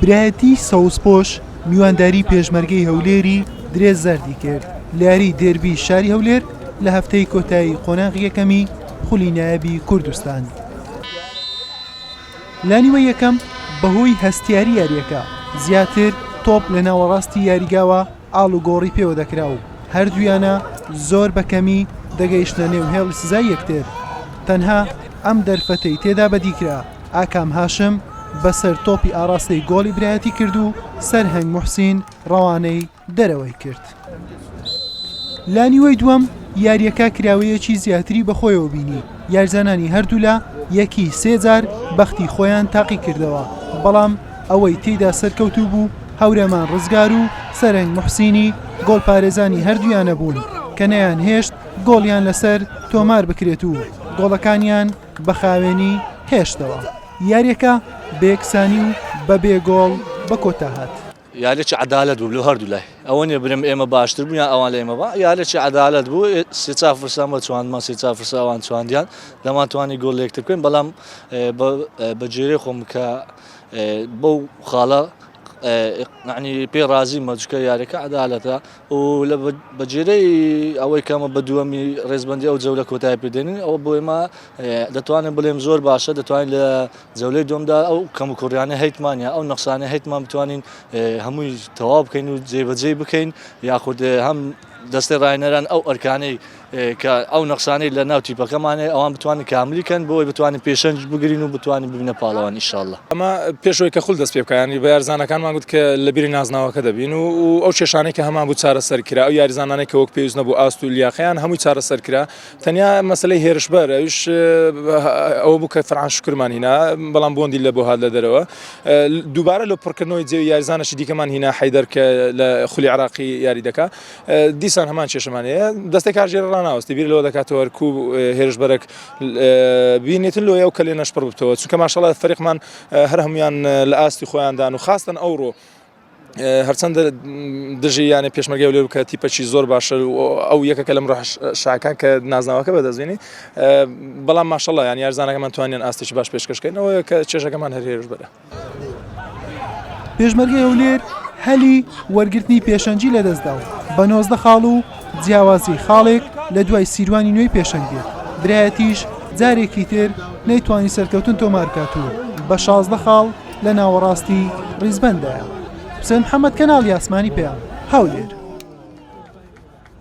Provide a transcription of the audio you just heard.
برایەتی سەوزپۆش میوانداری پێشمەرگەی هەولێری درێژ زەردی کرد لە یاری دێربی شاری هەولێر لە هەفتەی کۆتایی قۆناغی یەکەمی خولی نایەبی کوردستان. لانیوە یەکەم بەهۆی هەستیاری یاریەکە زیاتر تۆپ لە ناوەڕاستی یاریگاوە ئاڵ و گۆڕی پێوە دەکرا و هەردوویانە زۆر بەکەمی دەگەیشتە نێو هێڵی سزای یەکتر. تەنها ئەم دەرفەتەی تێدا بەدیکرا ئاکام هاشم بەسەر تۆپی ئاراستەی گۆڵی برایەتی کرد و سەرهەنگ موحسین ڕەوانەی دەرەوەی کرد. لانیوەی دووەم یاریەکە کراوەیەکی زیاتری بەخۆیەوە بینی. یارزانانی هەردوو لە یەکی سێ جار بەختی خۆیان تاقی کردەوە، بەڵام ئەوەی تێیدا سەرکەوتوو بوو هەورەمان ڕزگار و سەرهەنگ موحسینی گۆڵپارێزانی هەردوویانە بوون کە نەیان هێشت گۆڵیان لەسەر تۆمار بکرێت و گۆڵەکانیان بە خاوێنی هێشتەوە. یاریەکە بەیەکسانی و بە بێگۆڵ بە کۆتا هات. یاریێکی عەدالەت بوو لە هەردوو لای. ئەوە نیە برم ئێمە باشتر بوو یان ئەوان لە ئێمە با. یاریێکی عەدالەت بوو. سێ چوار فرسان بە چواندمان، سێ چوار فرسا ئەوان چواندیان، دەمان توانی گۆڵ لە یەکتر بکەین، بەڵام بە جێرەی خۆم کە بەو خاڵە یعنی پێ رازیمە چونکە یاریەکە عەدالەتە و لە بەجێرەی ئەوەی کەمە بە دووەمی ڕێزبەندی ئەو جەولە کۆتایی پێدێنین ئەوە بۆ ئێمە دەتوانین بڵێم زۆر باشە، دەتوانین لە جەولەی دووەمدا ئەو کەم و کوڕیانە هەیتمانە ئەو نەخسانە هەیتمان بتوانین هەمووی تەواو بکەین و جێبەجێ بکەین، یاخود هەم دەستی ڕاهێنەران ئەو ئەرکانەی کە ئەو نەخسانەی لە ناو تیپەکەمانێ ئەوان بتوانین کاملیکەن بۆی بتوانین پێشەنج بگرین و بتوانین ببینە پاڵەوان ئینشاءالله. ئەمە پێشەوەی کە خول دەست پێ بکەیان بە یارزانەکانمان گوت کە لە بیری نازناوەکە دەبین و ئەو کێشانەی کە هەمان بوو چارەسەر کرا، ئەو یاریزانانەی کە وەک پێویست نەبوو ئاست و لیاقەیان هەمووی چارەسەر کرا. تەنیا مەسەلەی هێرشبەر ئەوش ئەوە بوو کە فەرعان شکرمان هینا، بەڵام بۆندی لە بۆ هات لە دەرەوە. دووبارە لە پڕکردنەوەی جێوی یاریزانەشی دیکەمان هینا حەیدەر کە لە خولی عراقی یاری دەکا، دیسان هەمان کێشەمانەیە دەستێک کارژێر ڕاناوەستی بیر لەوە دەکاتەوە وەرکوب هێرشبەرێک بینێتن لۆ ئەو کە لێ نەشپڕ بتەوە، چونکە ماشەڵڵا فەریقمان هەر هەمویان لە ئاستی خۆیاندان و خاستن ئەوڕۆ هەرچەندە دژی یانێ پێشمەرگەی هەولێر کە تیپەکی زۆر باشە ئەو یەکەکە لەم ڕۆژ شاکان کە نازناوەکە بەدەستبێنی، بەڵام ماشەڵڵا یان یارزانەکەمان توانیان ئاستێکی باش پێشکەشکەین، ئەوەیە کە چێژەکەمان هەر هێرشبەرە. پێشمەرگەی هەولێر هەلی وەرگرتنی پێشەنجی لەدەستدا و بە 19 خاڵ و جیاوازی خاڵێک لە دوای سیروانی نوێی پێشەنگ بێت. برایەتیش جارێکی تر نەیتوانی سەرکەوتن تۆمار بکات و بە 16 خاڵ لە ناوەڕاستی ڕیزبەندایە. حوسێن محەممەد کەناڵی ئاسمانی پێیان هەولێر.